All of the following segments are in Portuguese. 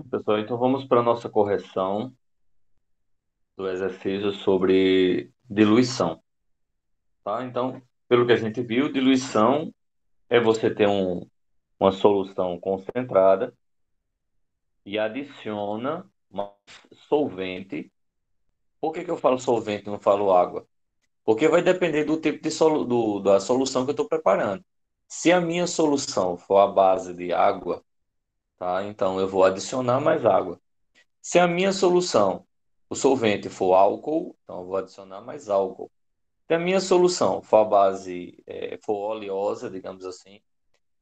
Pessoal, então vamos para a nossa correção do exercício sobre diluição, tá? Então, pelo que a gente viu, diluição é você ter uma solução concentrada e adiciona mais solvente. Por que que eu falo solvente e não falo água? Porque vai depender do tipo da solução que eu estou preparando. Se a minha solução for a base de água, tá? Então eu vou adicionar mais água. Se a minha solução, o solvente for álcool, então eu vou adicionar mais álcool. Se a minha solução for a base, for oleosa, digamos assim,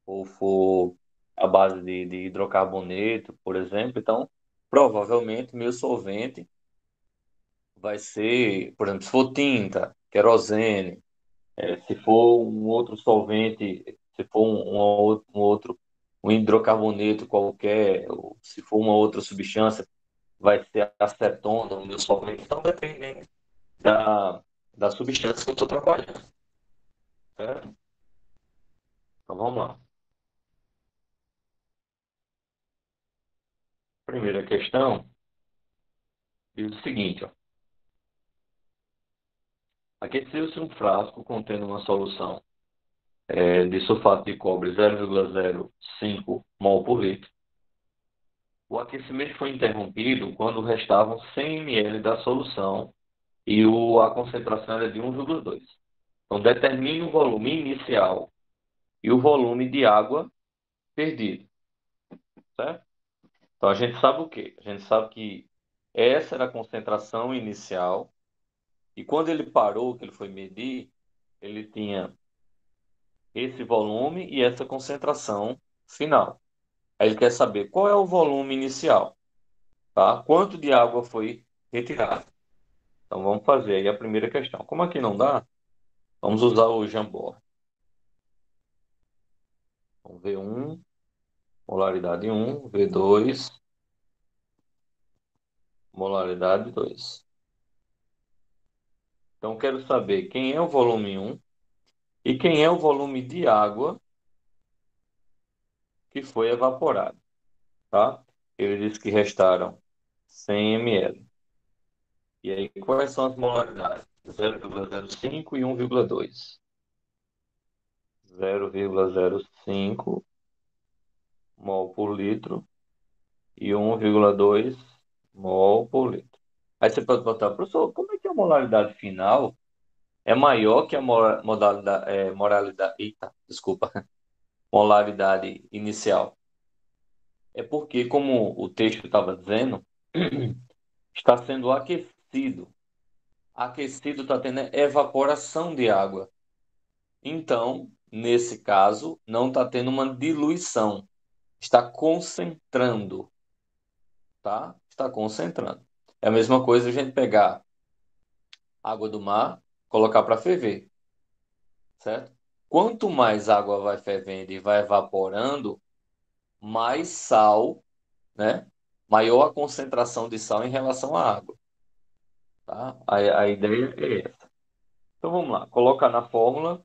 ou for a base de hidrocarboneto, por exemplo, então provavelmente meu solvente vai ser, por exemplo, se for tinta, querosene, se for um outro solvente, se for um outro, um hidrocarboneto qualquer, ou se for uma outra substância, vai ser acetona, o meu solvente. Então depende da, da substância que eu estou trabalhando, certo? Então vamos lá. Primeira questão diz o seguinte, ó. Aqueceu-se um frasco contendo uma solução de sulfato de cobre 0,05 mol por litro. O aquecimento foi interrompido quando restavam 100 ml da solução e a concentração era de 1,2. Então determine o volume inicial e o volume de água perdido, certo? Então a gente sabe o quê? A gente sabe que essa era a concentração inicial e quando ele parou, que ele foi medir, ele tinha esse volume e essa concentração final. Aí ele quer saber qual é o volume inicial, tá? Quanto de água foi retirado. Então vamos fazer aí a primeira questão. Como aqui não dá, vamos usar o Jamboard. Então, V1, molaridade 1, V2, molaridade 2. Então quero saber quem é o volume 1 e quem é o volume de água que foi evaporado, tá? Ele disse que restaram 100 ml. E aí, quais são as molaridades? 0,05 e 1,2. 0,05 mol por litro e 1,2 mol por litro. Aí você pode botar, professor, como é que a molaridade final é maior que a desculpa, molaridade inicial? É porque, como o texto estava dizendo, está sendo aquecido. Aquecido está tendo evaporação de água. Então, nesse caso, não está tendo uma diluição. Está concentrando, tá? Está concentrando. É a mesma coisa a gente pegar água do mar, colocar para ferver, certo? Quanto mais água vai fervendo e vai evaporando, mais sal, né? Maior a concentração de sal em relação à água, tá? A ideia é essa. Então vamos lá, colocar na fórmula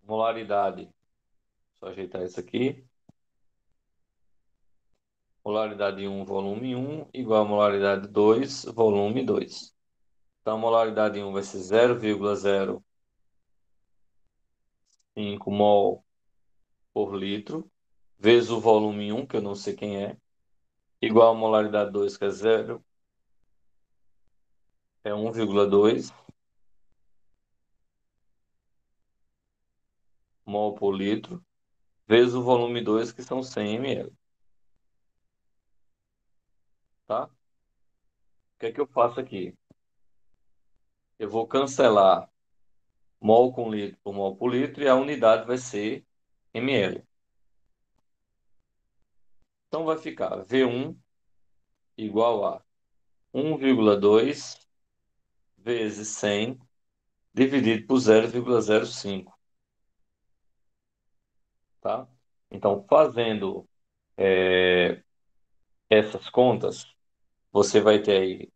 molaridade. Só ajeitar isso aqui. Molaridade 1, volume 1, igual a molaridade 2, volume 2. Então, a molaridade 1 vai ser 0,05 mol por litro, vezes o volume 1, que eu não sei quem é, igual a molaridade 2, que é 0, é 1,2 mol por litro, vezes o volume 2, que são 100 ml, tá? O que é que eu faço aqui? Eu vou cancelar mol com litro por mol por litro e a unidade vai ser ml. Então vai ficar V1 igual a 1,2 vezes 100 dividido por 0,05, tá? Então, fazendo é, essas contas, você vai ter aí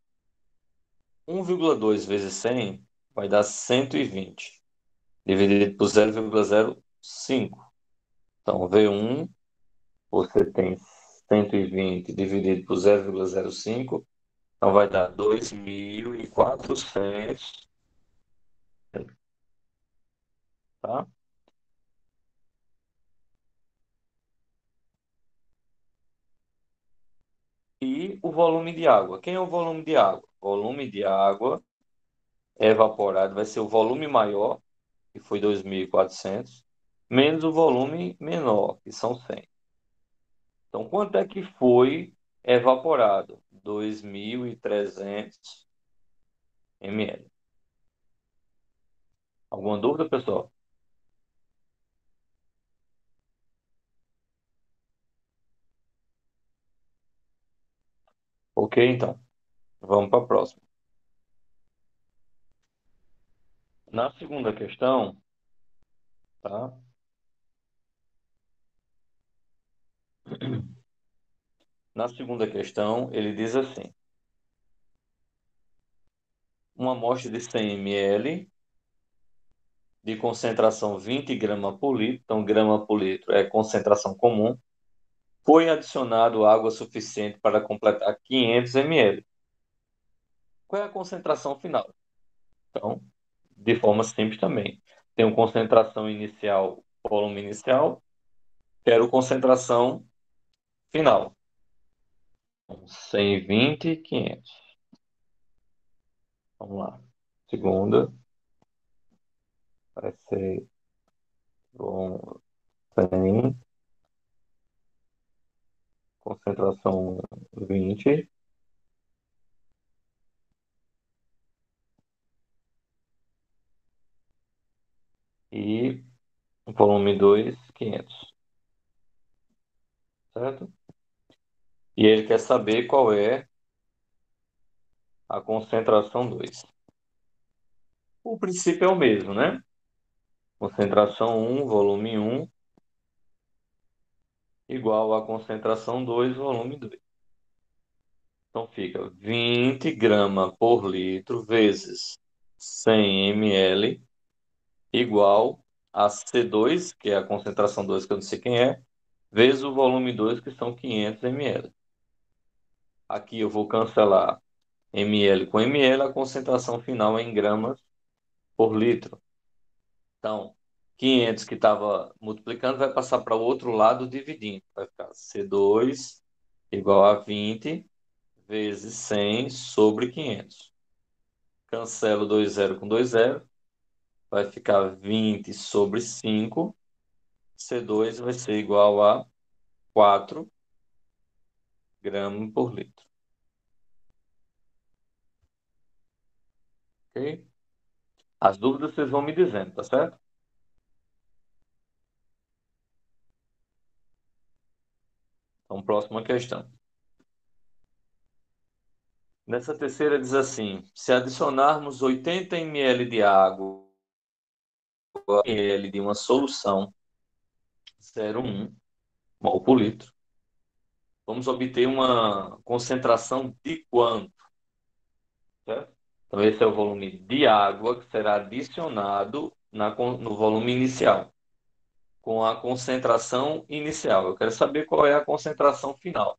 1,2 vezes 100 vai dar 120, dividido por 0,05. Então, V1, você tem 120 dividido por 0,05, então vai dar 2.400, tá? E o volume de água. Quem é o volume de água? O volume de água evaporado vai ser o volume maior, que foi 2.400, menos o volume menor, que são 100. Então, quanto é que foi evaporado? 2.300 ml. Alguma dúvida, pessoal? Ok, então. Vamos para a próxima. Na segunda questão, tá? Na segunda questão, ele diz assim: uma amostra de 100 ml de concentração 20 gramas por litro, então grama por litro é concentração comum, foi adicionado água suficiente para completar 500 ml. Qual é a concentração final? Então, de forma simples também. Tenho concentração inicial, volume inicial, quero concentração final. Então, 120, 500. Vamos lá. Segunda vai ser bom, 100, concentração 20 e volume 2, 500, certo? E ele quer saber qual é a concentração 2. O princípio é o mesmo, né? Concentração 1, volume 1, igual a concentração 2, volume 2. Então fica 20 gramas por litro vezes 100 ml igual a C2, que é a concentração 2, que eu não sei quem é, vezes o volume 2, que são 500 ml. Aqui eu vou cancelar ml com ml, a concentração final é em gramas por litro. Então, 500 que estava multiplicando vai passar para o outro lado dividindo. Vai ficar C2 igual a 20 vezes 100 sobre 500. Cancelo 2 zero com 2 zero. Vai ficar 20 sobre 5. C2 vai ser igual a 4 gramas por litro. Ok? As dúvidas vocês vão me dizendo, tá certo? Então, próxima questão. Nessa terceira diz assim: se adicionarmos 80 ml de água ml de uma solução 0,1 mol por litro, vamos obter uma concentração de quanto? Certo? Então, esse é o volume de água que será adicionado no volume inicial, com a concentração inicial. Eu quero saber qual é a concentração final.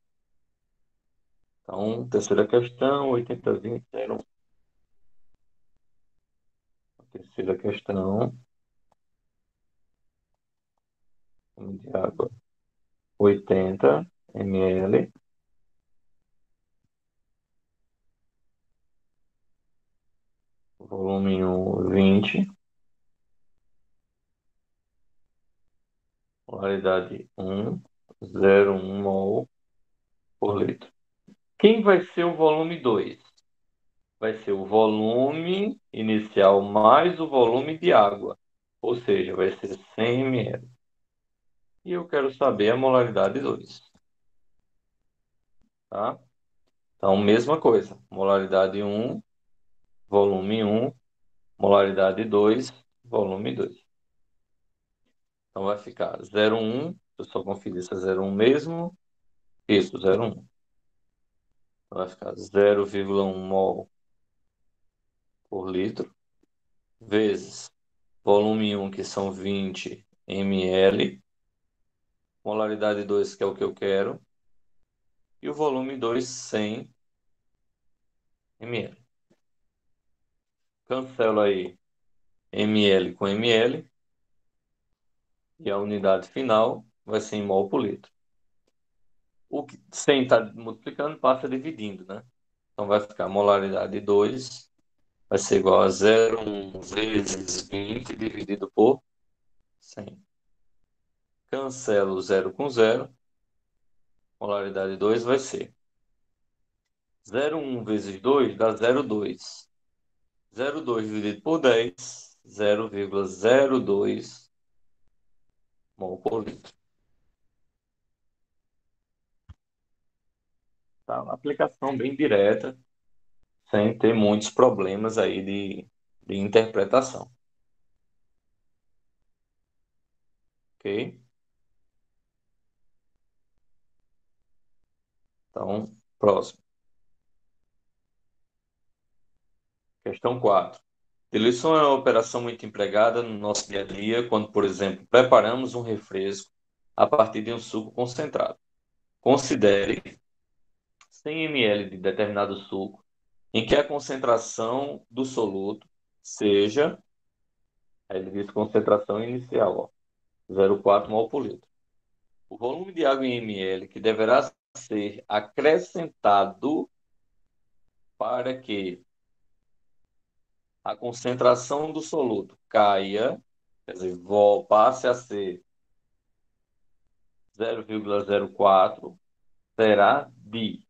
Então, terceira questão, 80, 20, 0. Terceira questão, volume de água, 80 ml, volume 1, 20, polaridade 1, 0,1 mol por litro. Quem vai ser o volume 2? Vai ser o volume inicial mais o volume de água, ou seja, vai ser 100 ml. E eu quero saber a molaridade 2, tá? Então, mesma coisa, molaridade 1, volume 1, molaridade 2, volume 2. Então, vai ficar 0,1, deixa eu só conferir se é 0,1 mesmo. Isso, 0,1. Então, vai ficar 0,1 mol por litro, vezes volume 1, que são 20 ml, molaridade 2, que é o que eu quero, e o volume 2, 100 ml. Cancelo aí ml com ml e a unidade final vai ser em mol por litro. O que 100 está multiplicando passa dividindo, né? Então vai ficar molaridade 2 vai ser igual a 0,1 vezes 20 dividido por 100. Cancelo 0 com 0. Molaridade 2 vai ser 0,1 vezes 2 dá 0,2. 0,2 dividido por 10, 0,02 mol por litro. Tá? Uma aplicação bem direta, sem ter muitos problemas aí de interpretação. Ok? Então, próximo. Questão 4. Diluição é uma operação muito empregada no nosso dia a dia, quando, por exemplo, preparamos um refresco a partir de um suco concentrado. Considere 100 ml de determinado suco em que a concentração do soluto seja, aí ele diz concentração inicial, ó, 0,4 mol por litro. O volume de água em ml que deverá ser acrescentado para que a concentração do soluto caia, quer dizer, passe a ser 0,04, será de,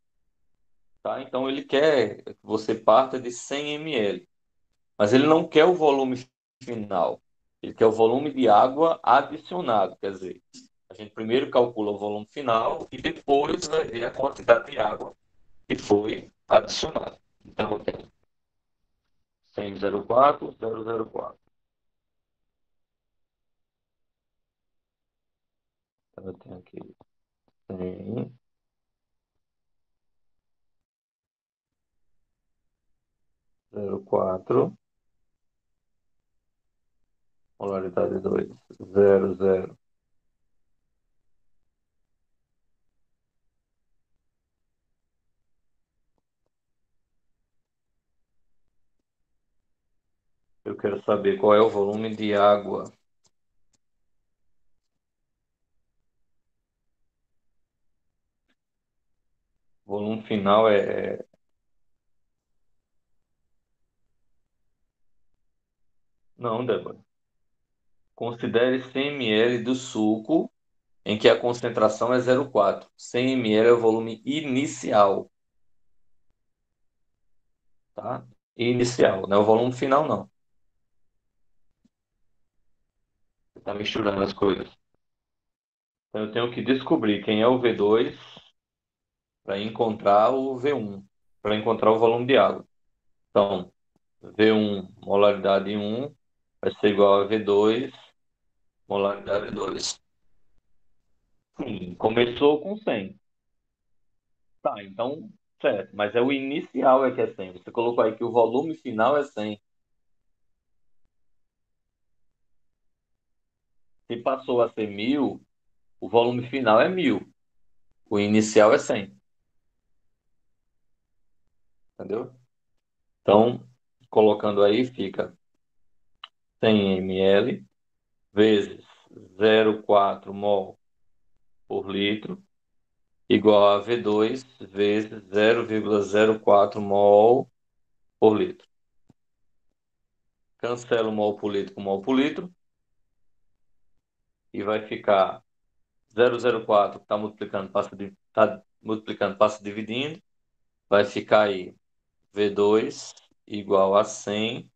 tá? Então ele quer que você parta de 100 ml, mas ele não quer o volume final, ele quer o volume de água adicionado, quer dizer, a gente primeiro calcula o volume final e depois vai ver a quantidade de água que foi adicionada. Então eu tenho 100,04, 0,04. Então eu tenho aqui 100,04, polaridade 2, 0,0. Eu quero saber qual é o volume de água. O volume final é. Não, Débora. Considere 100 ml do suco em que a concentração é 0,4. 100 ml é o volume inicial, tá? Inicial, não é o volume final, não. Você está misturando as coisas. Então eu tenho que descobrir quem é o V2 para encontrar o V1, para encontrar o volume de água. Então, V1, molaridade 1, vai ser igual a V2, molaridade 2. Sim, começou com 100. Tá, então, certo. Mas é o inicial é que é 100. Você colocou aí que o volume final é 100. Se passou a ser 1.000, o volume final é 1.000. O inicial é 100. Entendeu? Então, colocando aí, fica 100 ml vezes 0,4 mol por litro igual a V2 vezes 0,04 mol por litro. Cancela o mol por litro com mol por litro e vai ficar 0,04 que tá multiplicando, passa dividindo, vai ficar aí V2 igual a 100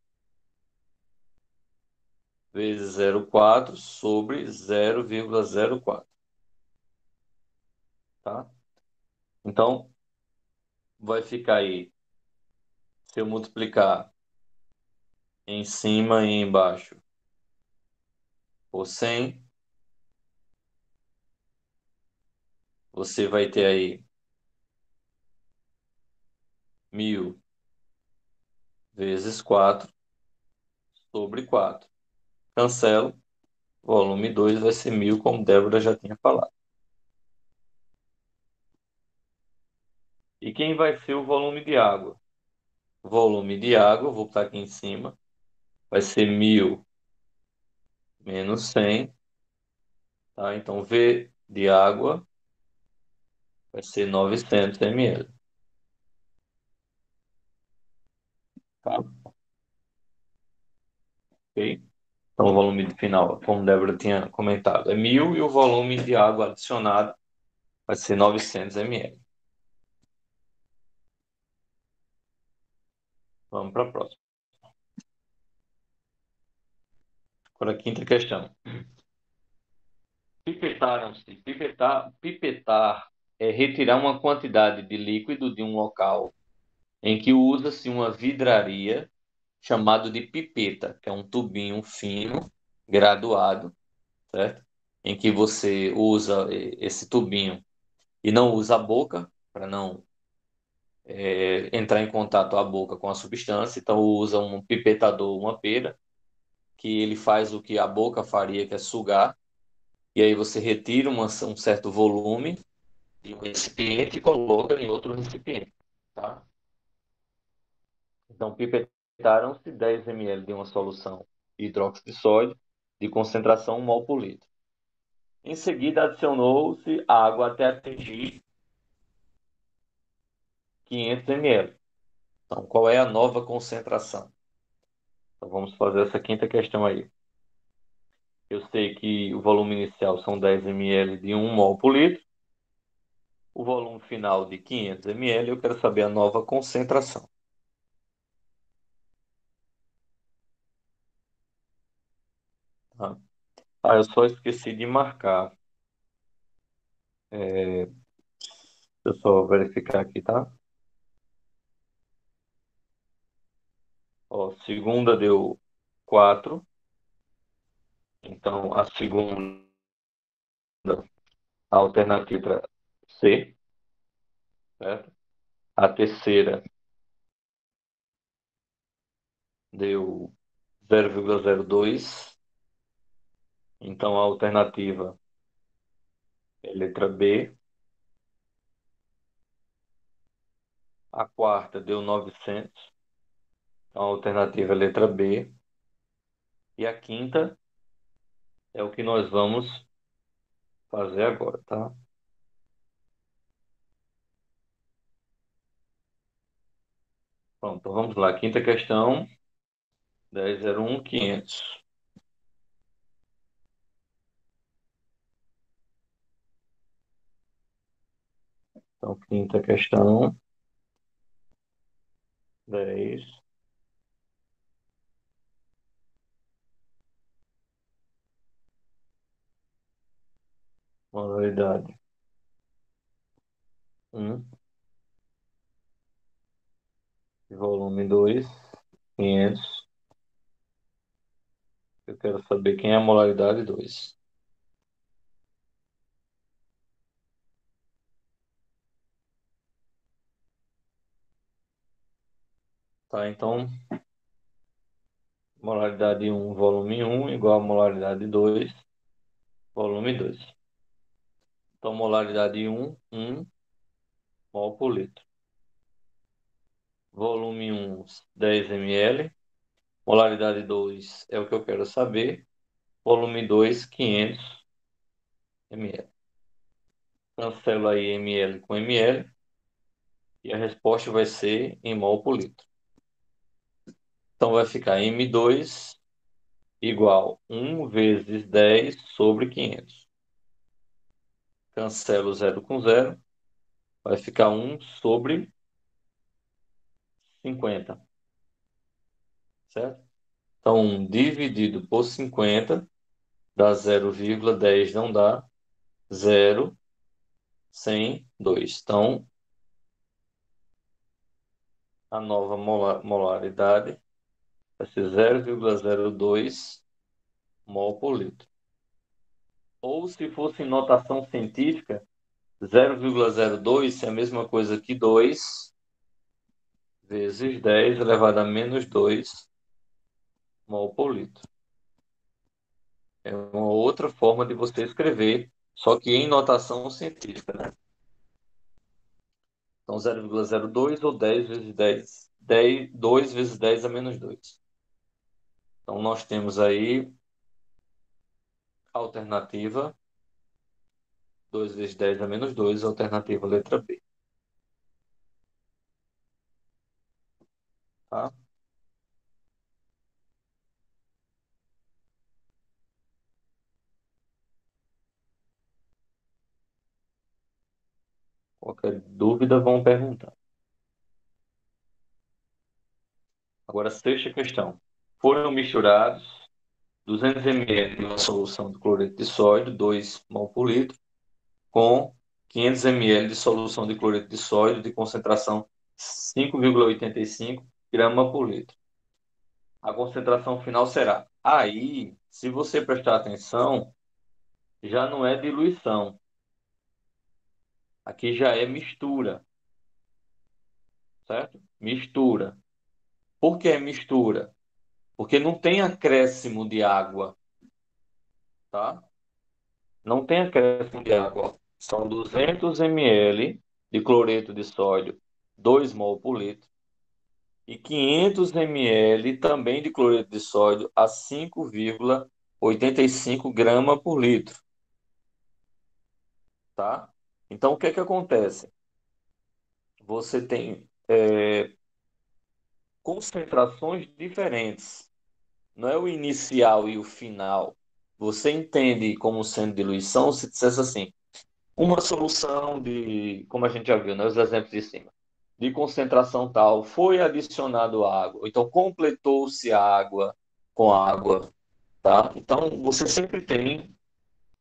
vezes 0,4 sobre 0,04, tá? Então, vai ficar aí, se eu multiplicar em cima e embaixo por 100, você vai ter aí 1.000 vezes 4 sobre 4. Cancelo, volume 2 vai ser 1.000, como Débora já tinha falado. E quem vai ser o volume de água? O volume de água, vou botar aqui em cima, vai ser 1.000 menos 100, tá? Então, V de água vai ser 900 ml, tá? Ok? Então, o volume final, como Débora tinha comentado, é 1.000 e o volume de água adicionado vai ser 900 ml. Vamos para a próxima. Agora, a quinta questão. Pipetaram-se. Pipetar é retirar uma quantidade de líquido de um local em que usa-se uma vidraria chamado de pipeta, que é um tubinho fino, graduado, certo? Em que você usa esse tubinho e não usa a boca, para não entrar em contato a boca com a substância. Então usa um pipetador, uma pera, que ele faz o que a boca faria, que é sugar, e aí você retira um certo volume de um recipiente e coloca em outro recipiente, tá? Então, pipetaram-se 10 ml de uma solução de hidróxido de sódio de concentração 1 mol por litro. Em seguida, adicionou-se água até atingir 500 ml. Então, qual é a nova concentração? Então, vamos fazer essa quinta questão aí. Eu sei que o volume inicial são 10 ml de 1 mol por litro. O volume final de 500 ml, eu quero saber a nova concentração. Tá? Eu só esqueci de marcar. Deixa eu só verificar aqui, tá? Ó, segunda deu 4. Então, a segunda, a alternativa C, certo? A terceira deu 0,02. Então, a alternativa é letra B. A quarta deu 900. Então, a alternativa é letra B. E a quinta é o que nós vamos fazer agora, tá? Pronto, então vamos lá. Quinta questão, 1001 500. Então, quinta questão, 10, modalidade 1, volume 2, 500. Eu quero saber quem é a molaridade 2. Tá, então, molaridade 1, volume 1, igual a molaridade 2, volume 2. Então, molaridade 1, 1 mol por litro. Volume 1, 10 ml. Molaridade 2 é o que eu quero saber. Volume 2, 500 ml. Cancelo aí ml com ml e a resposta vai ser em mol por litro. Então, vai ficar M2 igual 1 vezes 10 sobre 500. Cancelo 0 com 0. Vai ficar 1 sobre 50, certo? Então, 1 dividido por 50 dá 0,10, não dá 0,102. Então, a nova molaridade vai ser 0,02 mol por litro. Ou se fosse em notação científica, 0,02 é a mesma coisa que 2 vezes 10 elevado a menos 2 mol por litro. É uma outra forma de você escrever, só que em notação científica, né? Então, 0,02 ou 10 vezes 10, 2 vezes 10 a menos 2. Então, nós temos aí a alternativa 2 vezes 10 a menos 2, alternativa letra B. Tá? Qualquer dúvida, vão perguntar. Agora, sexta questão. Foram misturados 200 ml de uma solução de cloreto de sódio, 2 mol por litro, com 500 ml de solução de cloreto de sódio de concentração 5,85 grama por litro. A concentração final será. Aí, se você prestar atenção, já não é diluição. Aqui já é mistura, certo? Mistura. Por que mistura? Porque não tem acréscimo de água, tá? Não tem acréscimo de água. São 200 ml de cloreto de sódio, 2 mol por litro, e 500 ml também de cloreto de sódio a 5,85 grama por litro, tá? Então, o que é que acontece? Você tem concentrações diferentes. Não é o inicial e o final. Você entende como sendo diluição se dissesse assim, uma solução de, como a gente já viu, né, os exemplos de cima, de concentração tal, foi adicionado água, ou então completou-se água com água, tá? Então, você sempre tem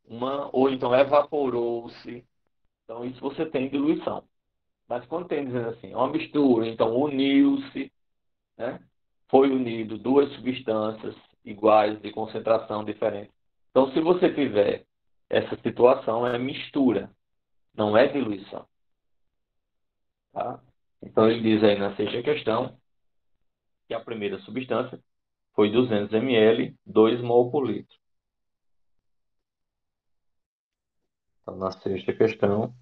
uma, ou então evaporou-se, então isso você tem diluição. Mas quando tem dizendo assim, uma mistura, então uniu-se, né? Foi unido duas substâncias iguais de concentração diferente. Então, se você tiver essa situação, é mistura, não é diluição, tá? Então, ele diz aí na sexta questão que a primeira substância foi 200 ml, 2 mol por litro. Então, na sexta questão,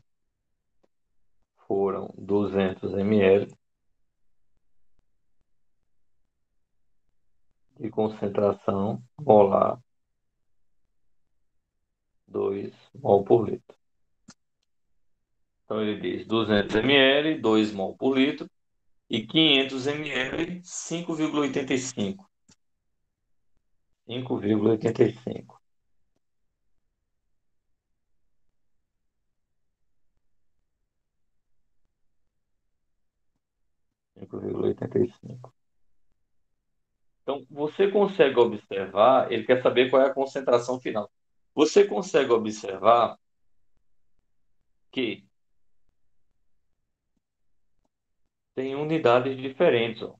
foram 200 ml de concentração molar, 2 mol por litro. Então, ele diz 200 ml, 2 mol por litro, e 500 ml, 5,85. 5,85. 5,85. Então, você consegue observar, ele quer saber qual é a concentração final. Você consegue observar que tem unidades diferentes. Ó.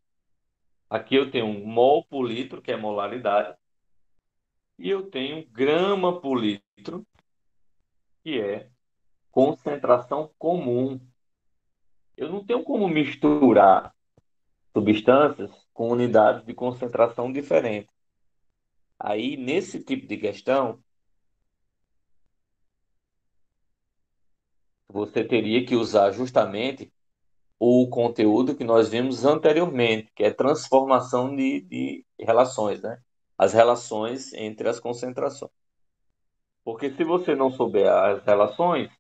Aqui eu tenho um mol por litro, que é molaridade, e eu tenho grama por litro, que é concentração comum. Eu não tenho como misturar substâncias com unidades de concentração diferentes. Aí, nesse tipo de questão, você teria que usar justamente o conteúdo que nós vimos anteriormente, que é transformação de relações, né? As relações entre as concentrações. Porque se você não souber as relações,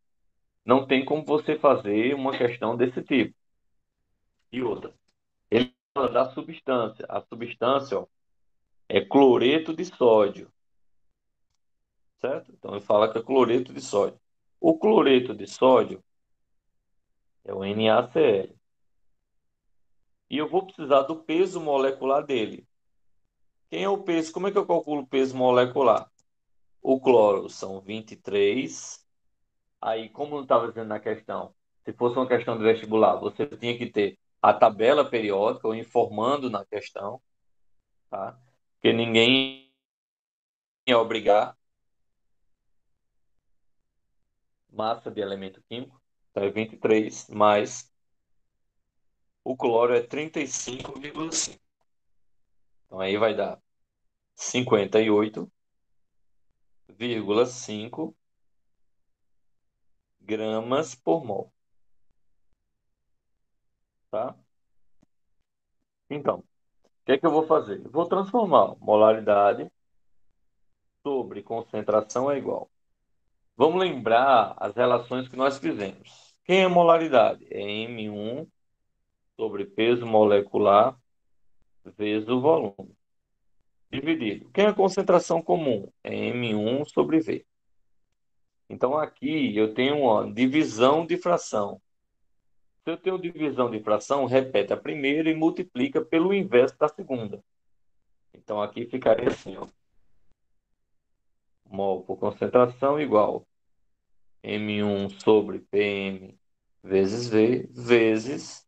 não tem como você fazer uma questão desse tipo. E outra, ele fala da substância. A substância, ó, é cloreto de sódio, certo? Então ele fala que é cloreto de sódio. O cloreto de sódio é o NaCl. E eu vou precisar do peso molecular dele. Quem é o peso? Como é que eu calculo o peso molecular? O cloro são 23. Aí, como eu estava dizendo na questão, se fosse uma questão de vestibular, você tinha que ter a tabela periódica ou informando na questão, tá? Porque ninguém ia obrigar massa de elemento químico, então é 23, mais o cloro é 35,5. Então aí vai dar 58,5 gramas por mol. tá? Então, o que é que eu vou fazer? Eu vou transformar molaridade sobre concentração é igual. Vamos lembrar as relações que nós fizemos. Quem é molaridade? É M1 sobre peso molecular vezes o volume. Dividido. Quem é a concentração comum? É M1 sobre V. Então, aqui eu tenho uma divisão de fração. Se eu tenho divisão de fração, repete a primeira e multiplica pelo inverso da segunda. Então, aqui ficaria assim, ó. Mol por concentração igual M1 sobre PM vezes V, vezes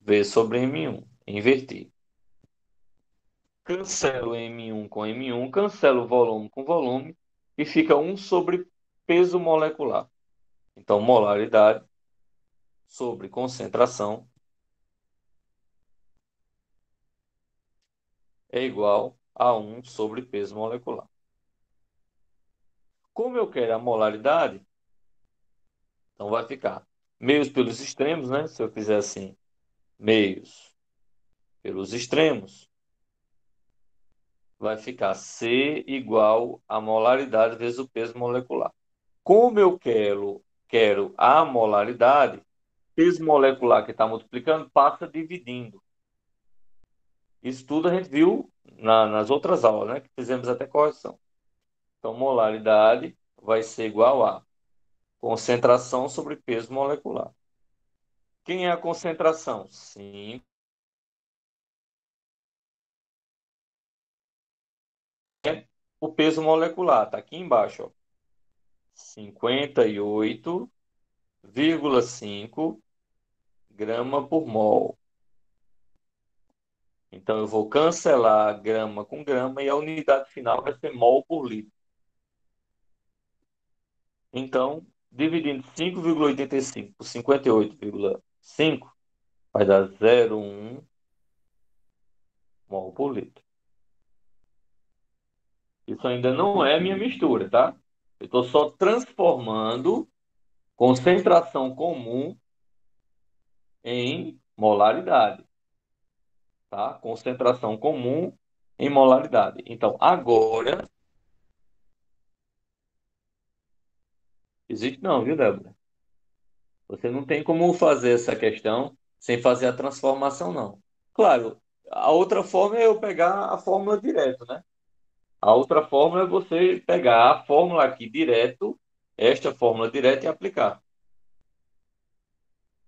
V sobre M1. Inverti. Cancelo M1 com M1, cancelo volume com volume e fica 1 sobre peso molecular. Então, molaridade sobre concentração é igual a 1 sobre peso molecular. Como eu quero a molaridade, então vai ficar meios pelos extremos, né? Se eu fizer assim, meios pelos extremos, vai ficar C igual a molaridade vezes o peso molecular. Como eu quero a molaridade, peso molecular que está multiplicando passa dividindo. Isso tudo a gente viu nas outras aulas, né? Que fizemos até correção. Então, molaridade vai ser igual a concentração sobre peso molecular. Quem é a concentração? 5. O peso molecular está aqui embaixo, ó. 58,5 grama por mol. Então, eu vou cancelar grama com grama e a unidade final vai ser mol por litro. Então, dividindo 5,85 por 58,5 vai dar 0,1 mol por litro. Isso ainda não é minha mistura, tá? Eu estou só transformando concentração comum em molaridade, tá? Concentração comum em molaridade. Então, agora, existe não, viu, Débora? Você não tem como fazer essa questão sem fazer a transformação, não. Claro, a outra forma é eu pegar a fórmula direto, né? A outra fórmula é você pegar a fórmula aqui direto, esta fórmula direta e aplicar.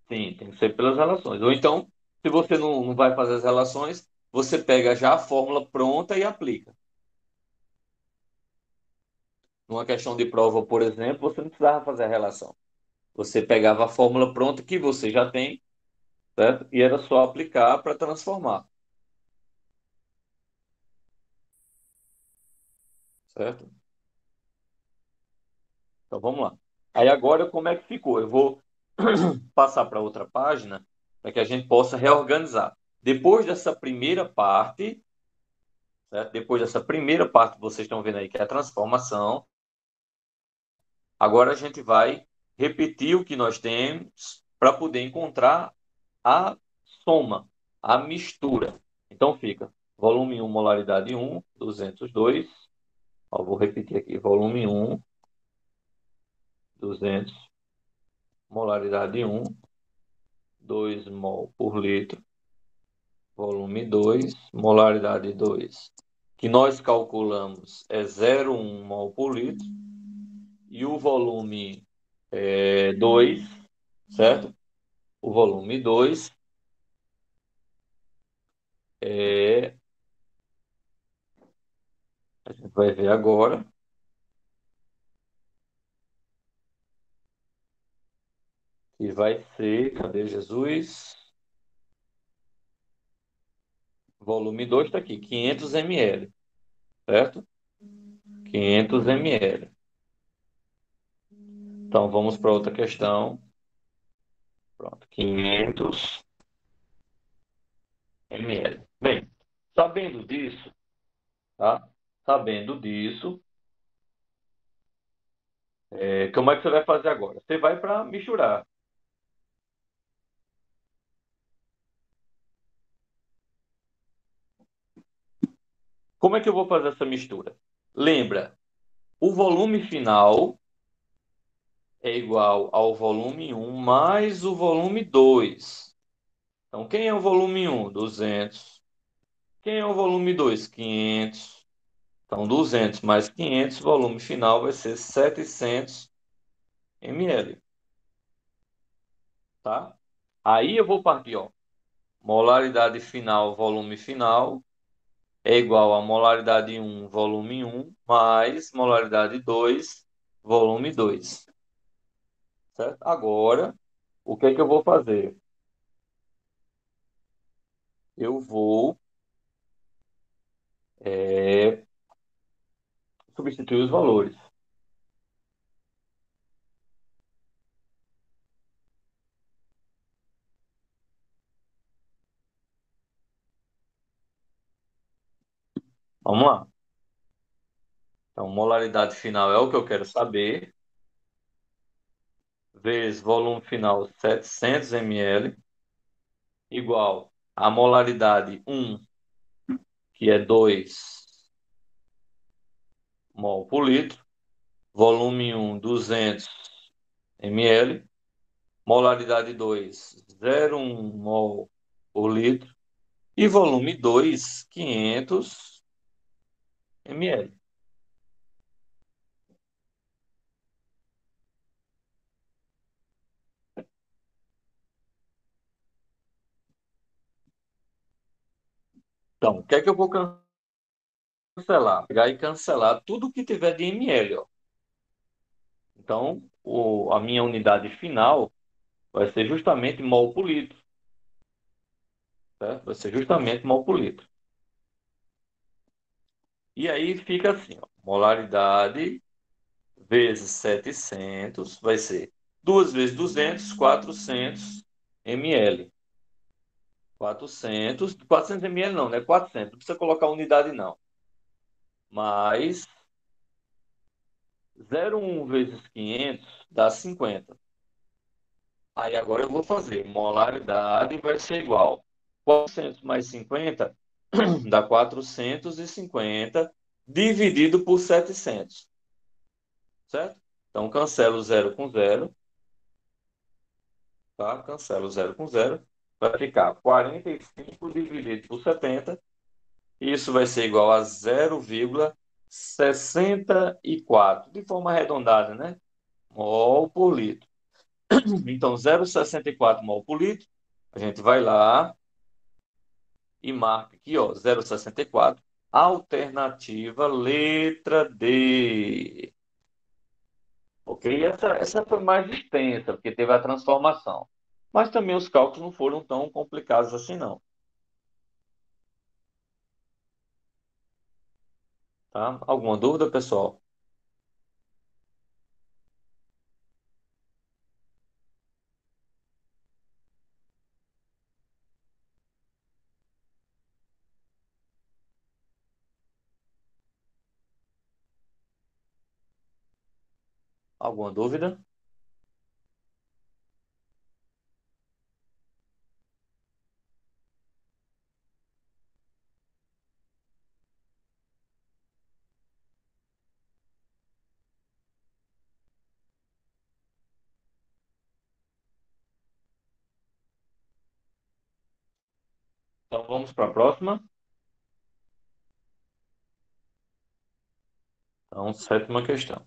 Sim, tem que ser pelas relações. Ou então, se você não vai fazer as relações, você pega já a fórmula pronta e aplica. Numa questão de prova, por exemplo, você não precisava fazer a relação. Você pegava a fórmula pronta que você já tem, certo? E era só aplicar para transformar, certo? Então vamos lá. Aí agora como é que ficou? Eu vou passar para outra página para que a gente possa reorganizar. Depois dessa primeira parte, certo? Depois dessa primeira parte que vocês estão vendo aí, que é a transformação, agora a gente vai repetir o que nós temos para poder encontrar a soma, a mistura. Então fica volume 1, molaridade 1, 202. Ó, vou repetir aqui, volume 1, 200, molaridade 1, 2 mol por litro, volume 2, molaridade 2, que nós calculamos é 0,1 mol por litro, e o volume 2, certo? O volume 2 é, a gente vai ver agora, que vai ser, cadê Jesus? Volume 2 está aqui, 500 ml, certo? 500 ml. Então, vamos para outra questão. Pronto, 500 ml. Bem, sabendo disso, tá? Sabendo disso, como é que você vai fazer agora? Você vai para misturar. Como é que eu vou fazer essa mistura? Lembra, o volume final é igual ao volume um mais o volume 2. Então, quem é o volume um? 200. Quem é o volume 2? 500. Então, 200 mais 500, volume final vai ser 700 ml, tá? Aí eu vou partir, ó. Molaridade final, volume final, é igual a molaridade um volume um mais molaridade 2 volume 2, certo? Agora, o que é que eu vou fazer? Eu vou substituir os valores. Vamos lá. Então, molaridade final é o que eu quero saber, vezes volume final 700 ml, igual a molaridade um, que é 2 mol por litro, volume um 200 ml, molaridade 2 0,1 mol por litro, e volume 2 500 ml. Então, o que é que eu vou cancelar? Pegar e cancelar tudo que tiver de ml, ó. Então, a minha unidade final vai ser justamente mol por litro, certo? Vai ser justamente mol por litro. E aí fica assim, ó, molaridade vezes 700 vai ser 2 vezes 200, 400 ml. 400 ml não, né? 400, não precisa colocar unidade não. Mais 0,1 vezes 500 dá 50. Aí agora eu vou fazer molaridade vai ser igual 400 mais 50 dá 450 dividido por 700, certo? Então cancelo zero com zero, tá? Cancelo zero com zero, vai ficar 45 dividido por 70. Isso vai ser igual a 0,64, de forma arredondada, né? Mol por litro. Então, 0,64 mol por litro, a gente vai lá e marca aqui, ó, 0,64, alternativa letra D. Ok? Essa foi mais extensa, porque teve a transformação. Mas também os cálculos não foram tão complicados assim, não. Tá? Alguma dúvida, pessoal? Alguma dúvida? Então vamos para a próxima. Então, sétima questão.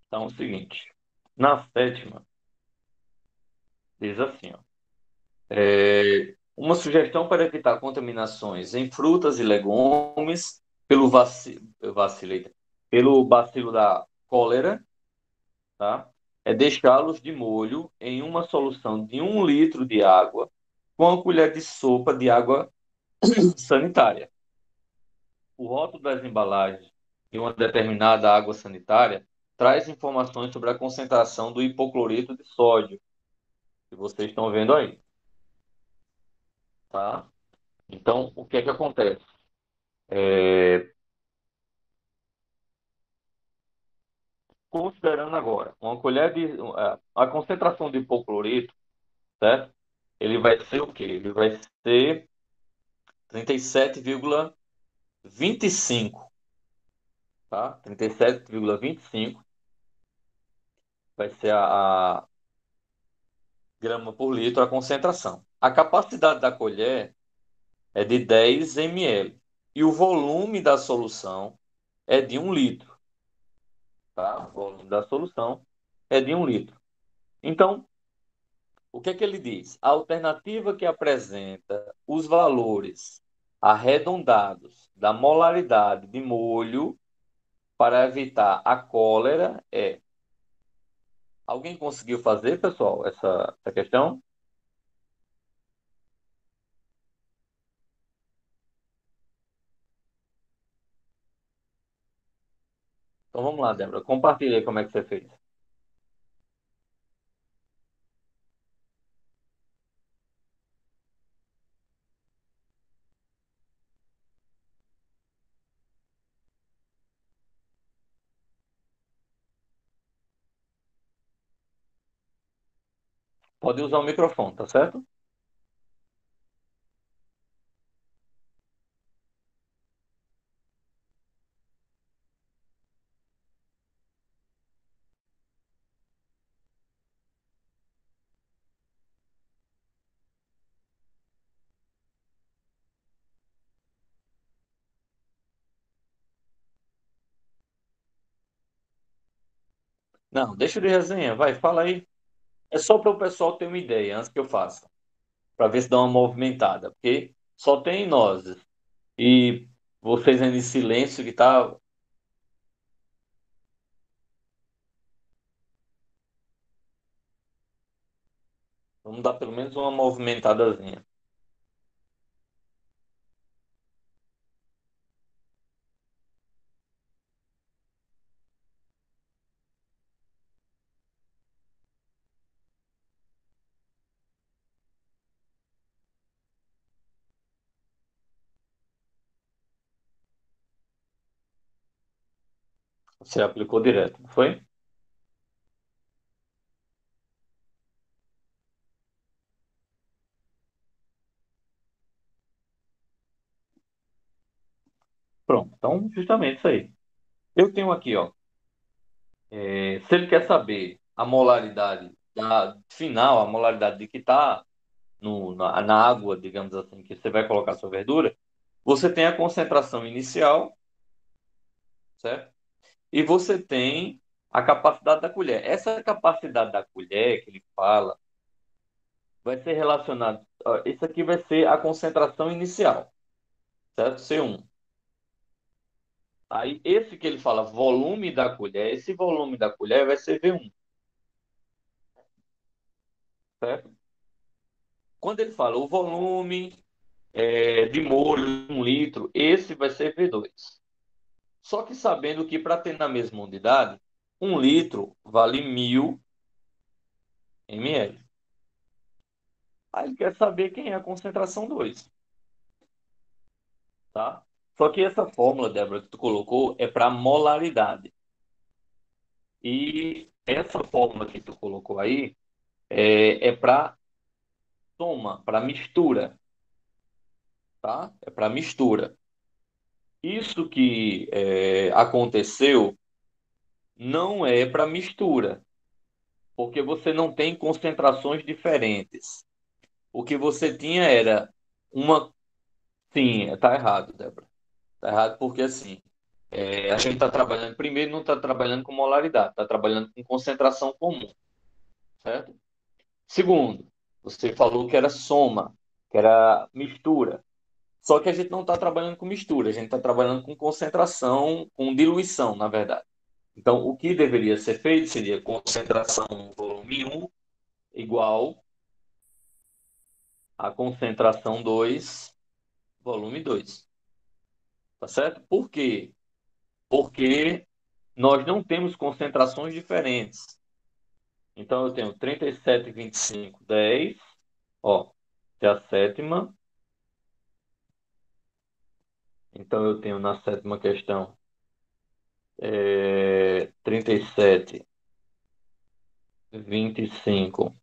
Então, é o seguinte. Na sétima, diz assim, ó. Uma sugestão para evitar contaminações em frutas e legumes pelo bacilo da cólera, tá? É deixá-los de molho em uma solução de 1 litro de água com uma colher de sopa de água sanitária. O rótulo das embalagens de uma determinada água sanitária traz informações sobre a concentração do hipocloreto de sódio, que vocês estão vendo aí, tá? Então, o que é que acontece? É, considerando agora, uma colher de a concentração de hipoclorito, certo? Ele vai ser o quê? Ele vai ser 37,25, tá? 37,25 vai ser a grama por litro a concentração. A capacidade da colher é de 10 ml e o volume da solução é de 1 litro, tá? O volume da solução é de 1 litro. Então, o que é que ele diz? A alternativa que apresenta os valores arredondados da molaridade de molho para evitar a cólera é. Alguém conseguiu fazer, pessoal, essa questão? Então vamos lá, Débora. Compartilha aí como é que você fez. Pode usar o microfone, tá certo? Não, deixa de resenha, vai, fala aí. É só para o pessoal ter uma ideia antes que eu faça, para ver se dá uma movimentada, porque só tem nós e vocês ainda em silêncio que tá. Vamos dar pelo menos uma movimentadazinha. Você aplicou direto, não foi? Pronto, então justamente isso aí. Eu tenho aqui, ó, se ele quer saber a molaridade da final, a molaridade de que está na água, digamos assim, que você vai colocar sua verdura, você tem a concentração inicial, certo? E você tem a capacidade da colher. Essa capacidade da colher que ele fala vai ser relacionado. Isso aqui vai ser a concentração inicial, certo? C1. Aí, esse que ele fala, volume da colher, esse volume da colher vai ser V1, certo? Quando ele fala o volume de molho, 1 litro, esse vai ser V2. Só que sabendo que para ter na mesma unidade, 1 litro vale 1000 ml. Aí ele quer saber quem é a concentração 2, tá? Só que essa fórmula, Débora, que tu colocou é para molaridade. E essa fórmula que tu colocou aí é para soma, para mistura, tá? É para mistura. Isso que aconteceu não é para mistura, porque você não tem concentrações diferentes. O que você tinha era uma. Sim, tá errado, Débora. Tá errado porque assim, a gente está trabalhando, primeiro, não está trabalhando com molaridade, está trabalhando com concentração comum, certo? Segundo, você falou que era soma, que era mistura. Só que a gente não está trabalhando com mistura, a gente está trabalhando com concentração, com diluição, na verdade. Então, o que deveria ser feito seria concentração volume 1 igual a concentração 2 volume 2. Tá certo? Por quê? Porque nós não temos concentrações diferentes. Então, eu tenho 37,25, 10. Ó, é a sétima. Então, eu tenho na sétima questão é 37,25,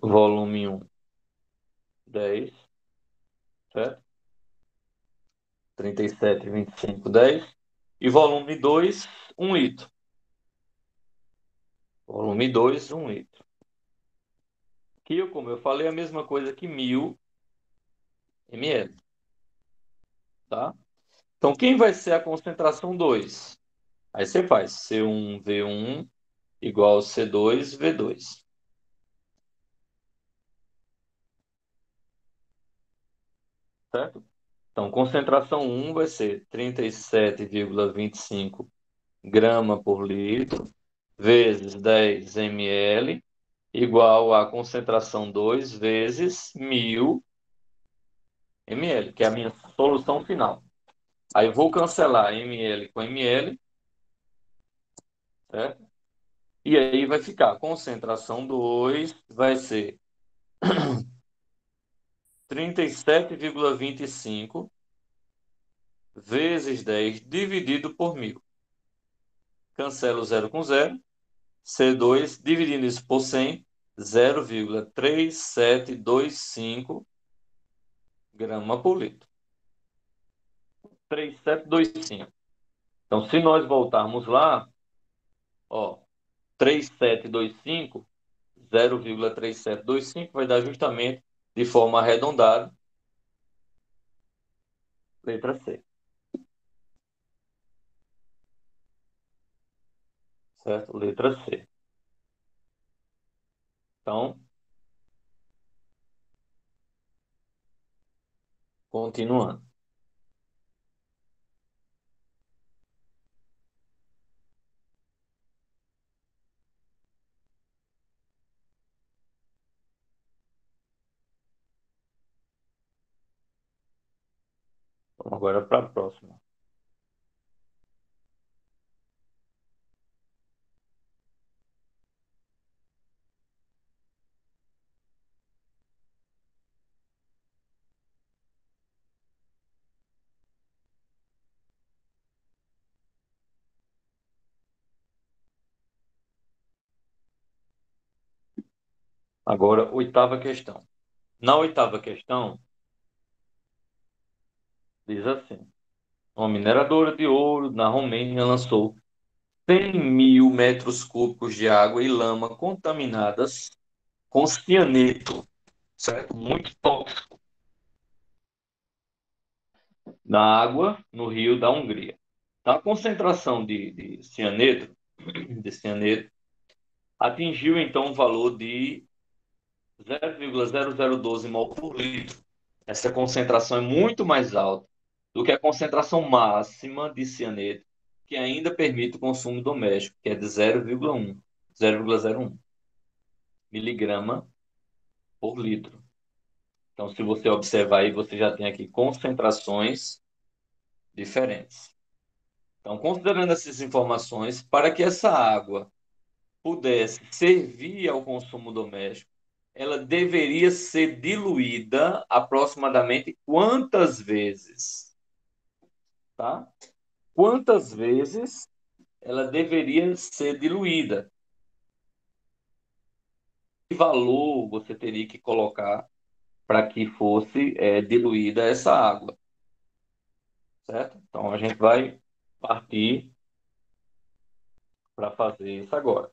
volume um 10, certo? 37,25, 10. E volume 2 1 litro. Volume 2 1 litro. Que, como eu falei, é a mesma coisa que 1.000 ml, tá? Então, quem vai ser a concentração 2? Aí você faz C1V1 igual C2V2, certo? Então, concentração um vai ser 37,25 grama por litro vezes 10 ml igual a concentração 2 vezes 1.000 ml, que é a minha solução final. Aí eu vou cancelar ml com ml, certo? E aí vai ficar, concentração 2 vai ser 37,25 vezes 10 dividido por 1.000. Cancelo zero com zero. C2, dividindo isso por 100, 0,3725 grama por litro. 3725. Então, se nós voltarmos lá, ó, 3725, 0,3725 vai dar justamente, de forma arredondada, letra C, certo? Letra C. Então, continuando. Vamos agora para a próxima. Agora, oitava questão. Na oitava questão, diz assim: uma mineradora de ouro na Romênia lançou 100.000 metros cúbicos de água e lama contaminadas com cianeto, certo? Muito tóxico, na água no rio da Hungria. A concentração de cianeto atingiu então um valor de 0,0012 mol por litro. Essa concentração é muito mais alta do que a concentração máxima de cianeto, que ainda permite o consumo doméstico, que é de 0,01 miligrama por litro. Então, se você observar aí, você já tem aqui concentrações diferentes. Então, considerando essas informações, para que essa água pudesse servir ao consumo doméstico, ela deveria ser diluída aproximadamente quantas vezes? Tá? Quantas vezes ela deveria ser diluída? Que valor você teria que colocar para que fosse diluída essa água, certo? Então a gente vai partir para fazer isso agora.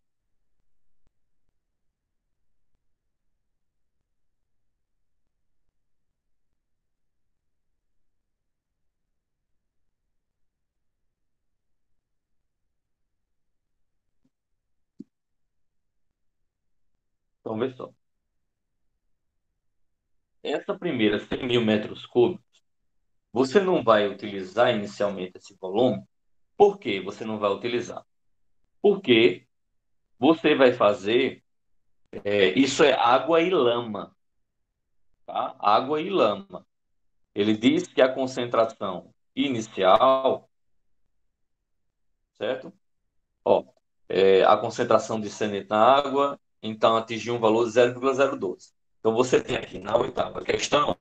Então, vê só. Essa primeira 100.000 metros cúbicos, você não vai utilizar inicialmente esse volume. Por que você não vai utilizar? Porque você vai fazer, isso é água e lama, tá? Água e lama. Ele diz que a concentração inicial, certo? Ó, a concentração de cianeto na água, então atingiu um valor de 0,012. Então você tem aqui na oitava questão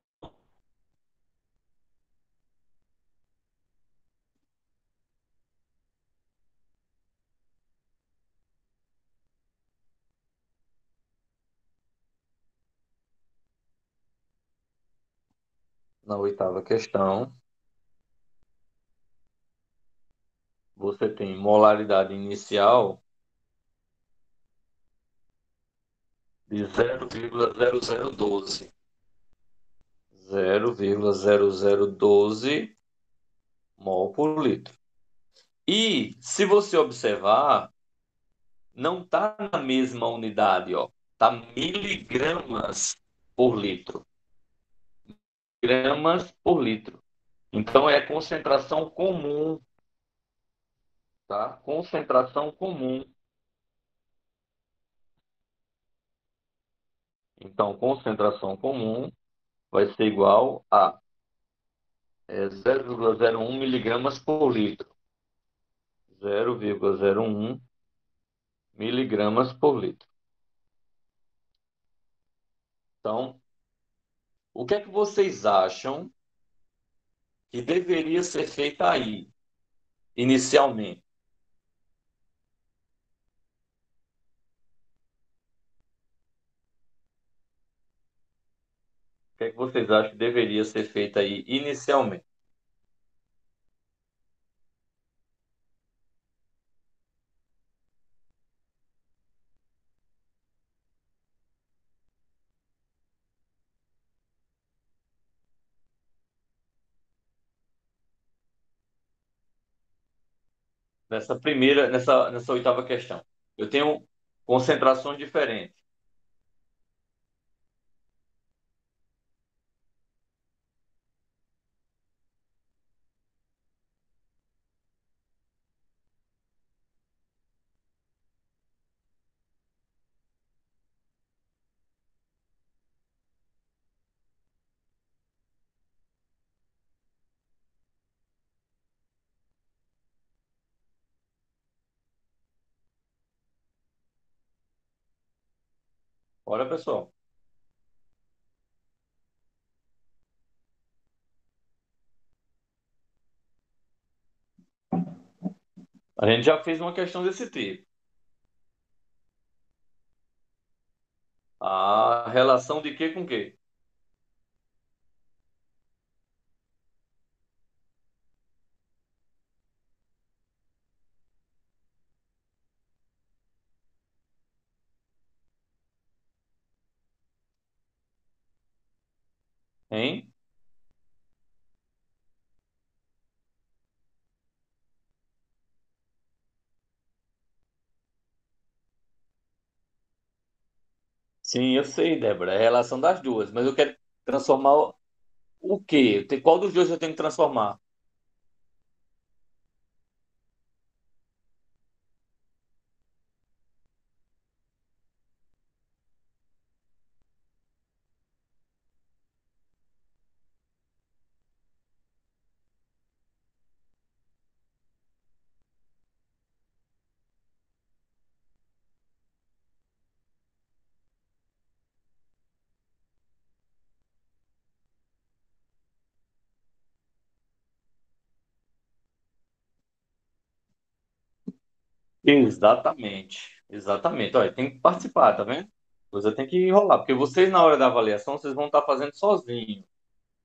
Na oitava questão, você tem molaridade inicial de 0,0012. 0,0012 mol por litro. E se você observar, não está na mesma unidade, ó. Está miligramas por litro. Gramas por litro. Então é concentração comum, tá? Concentração comum. Então, concentração comum vai ser igual a 0,01 miligramas por litro. 0,01 miligramas por litro. Então, o que é que vocês acham que deveria ser feito aí, inicialmente? O que é que vocês acham que deveria ser feito aí, inicialmente? Nessa oitava questão. Eu tenho concentrações diferentes, olha, pessoal. A gente já fez uma questão desse tipo. A relação de quê com quê? Hein? Sim, eu sei, Débora. É a relação das duas. Mas eu quero transformar o quê? Qual dos dois eu tenho que transformar? Exatamente. Exatamente. Olha, tem que participar, tá vendo? Você tem que enrolar, porque vocês, na hora da avaliação, vocês vão estar fazendo sozinhos,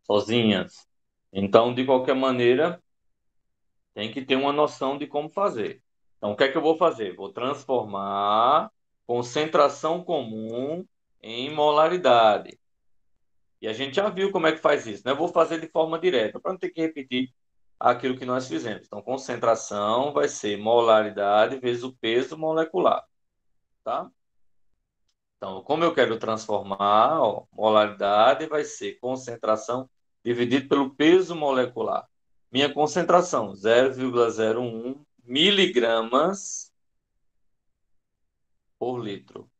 sozinhas. Então, de qualquer maneira, tem que ter uma noção de como fazer. Então, o que é que eu vou fazer? Vou transformar concentração comum em molaridade. E a gente já viu como é que faz isso, né? Eu vou fazer de forma direta, para não ter que repetir aquilo que nós fizemos. Então, concentração vai ser molaridade vezes o peso molecular, tá? Então, como eu quero transformar, ó, molaridade vai ser concentração dividido pelo peso molecular. Minha concentração, 0,01 miligramas por litro.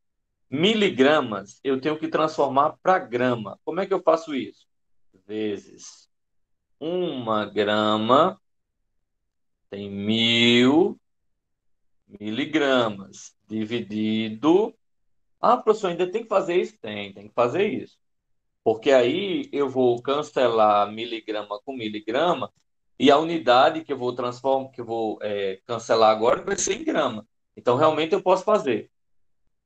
Miligramas, eu tenho que transformar para grama. Como é que eu faço isso? Vezes 1 grama tem 1.000 miligramas. Dividido. Ah, professor, ainda tem que fazer isso? Tem que fazer isso. Porque aí eu vou cancelar miligrama com miligrama e a unidade que eu vou transformar, que eu vou cancelar agora vai ser em grama. Então, realmente eu posso fazer.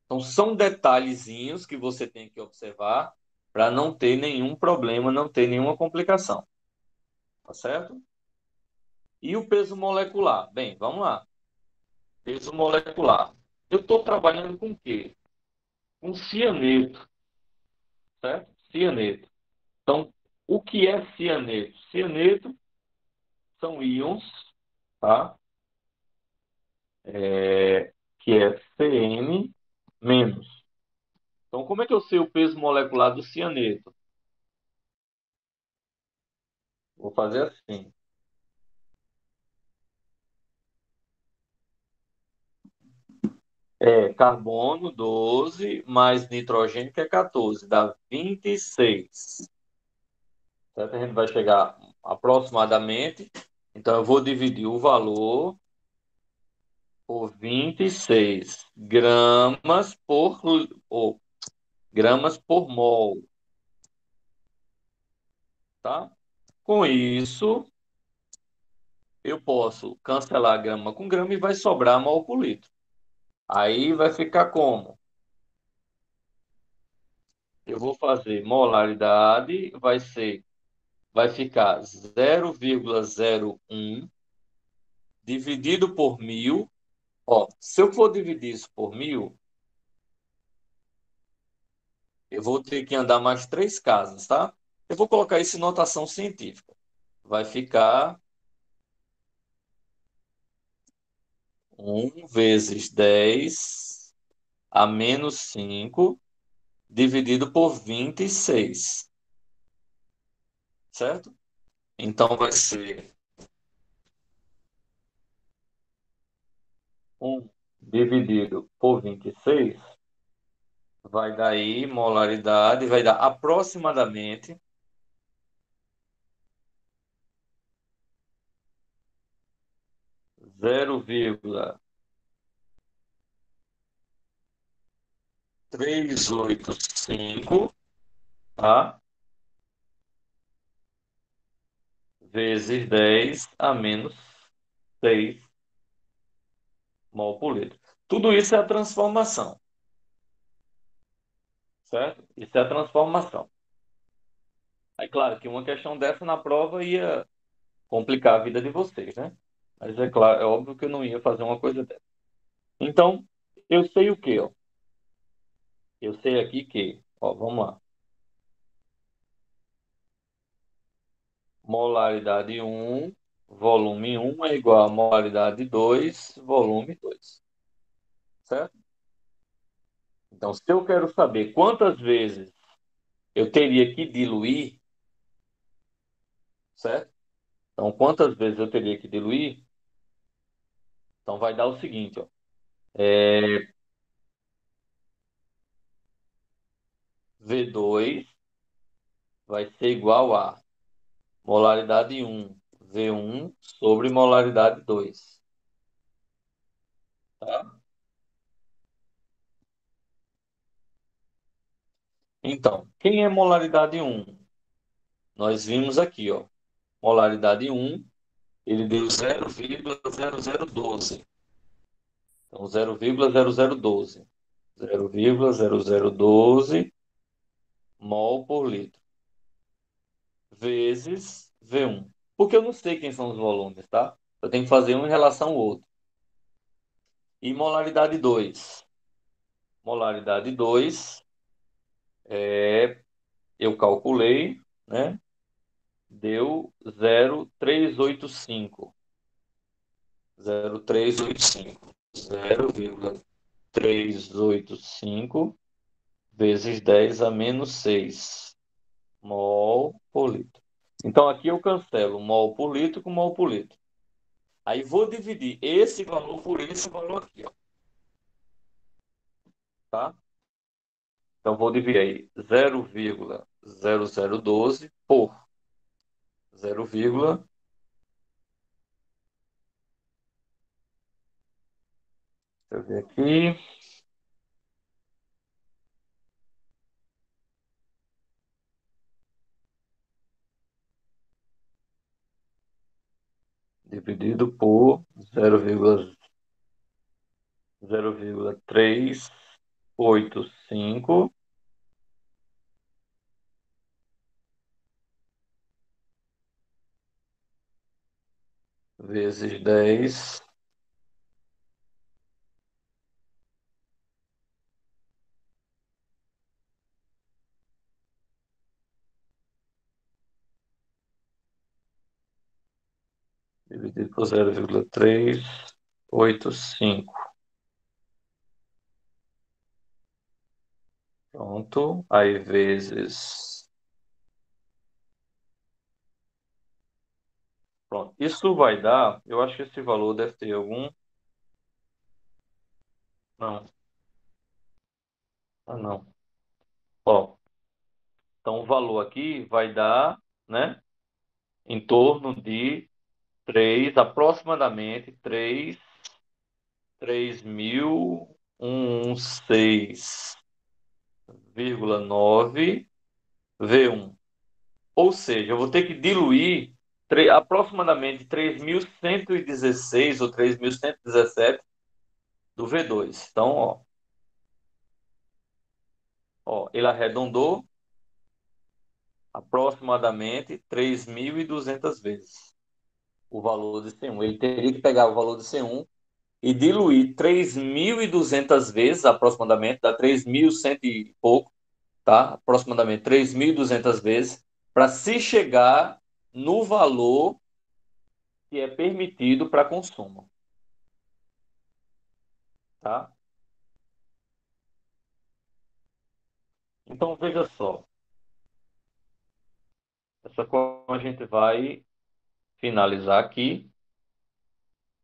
Então, são detalhezinhos que você tem que observar para não ter nenhum problema, não ter nenhuma complicação, tá certo? E o peso molecular? Bem, vamos lá. Peso molecular. Eu estou trabalhando com o quê? Com cianeto, certo? Cianeto. Então, o que é cianeto? Cianeto são íons, tá? Que é Cn menos. Então, como é que eu sei o peso molecular do cianeto? Vou fazer assim. É carbono 12 mais nitrogênio, que é 14, dá 26. Certo? A gente vai chegar aproximadamente. Então, eu vou dividir o valor por 26 gramas ou gramas por mol, tá? Com isso, eu posso cancelar grama com grama e vai sobrar mol por litro. Aí vai ficar como? Eu vou fazer molaridade, vai ficar 0,01 dividido por 1.000. Ó, se eu for dividir isso por 1.000, eu vou ter que andar mais três casas, tá? Eu vou colocar isso em notação científica. Vai ficar 1 vezes 10 a menos 5 dividido por 26, certo? Então vai ser 1 dividido por 26, vai dar aí molaridade, vai dar aproximadamente 0,385, tá? Vezes 10 a menos 6 mol por litro. Tudo isso é a transformação, certo? Isso é a transformação. Aí, claro que uma questão dessa na prova ia complicar a vida de vocês, né? Mas é claro, é óbvio que eu não ia fazer uma coisa dessa. Então, eu sei o quê, ó? Eu sei aqui que, ó, vamos lá. Molaridade um, volume um é igual a molaridade 2, volume 2, certo? Então, se eu quero saber quantas vezes eu teria que diluir, certo? Então, quantas vezes eu teria que diluir? Então, vai dar o seguinte, ó. V2 vai ser igual a molaridade um V1 sobre molaridade 2, tá? Então, quem é molaridade um? Nós vimos aqui, ó. Molaridade um, ele deu 0,0012. Então, 0,0012. 0,0012 mol por litro. Vezes V1. Porque eu não sei quem são os volumes, tá? Eu tenho que fazer um em relação ao outro. E molaridade 2. Molaridade 2 eu calculei, né? Deu 0,385. 0,385. 0,385 vezes 10 a menos 6 mol por litro. Então, aqui eu cancelo mol por litro com mol por litro. Aí vou dividir esse valor por esse valor aqui, ó, tá? Então, vou dividir aí 0,0012 por 0, deixa eu ver aqui, dividido por 0,385 vezes 10 dividido por 0,385. Pronto. Aí vezes. Pronto. Isso vai dar. Eu acho que esse valor deve ter algum. Não. Ah, não. Ó. Então o valor aqui vai dar, né? Em torno de 3, aproximadamente 3.116,9 V1. Ou seja, eu vou ter que diluir aproximadamente 3.116 ou 3.117 do V2. Então, ele arredondou aproximadamente 3.200 vezes o valor de C1. Ele teria que pegar o valor de C1 e diluir 3.200 vezes, aproximadamente, dá 3.100 e pouco, tá? Aproximadamente 3.200 vezes, para se chegar no valor que é permitido para consumo, tá? Então, veja só, essa forma a gente vai finalizar aqui,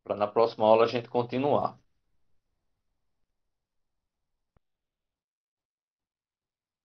para na próxima aula a gente continuar.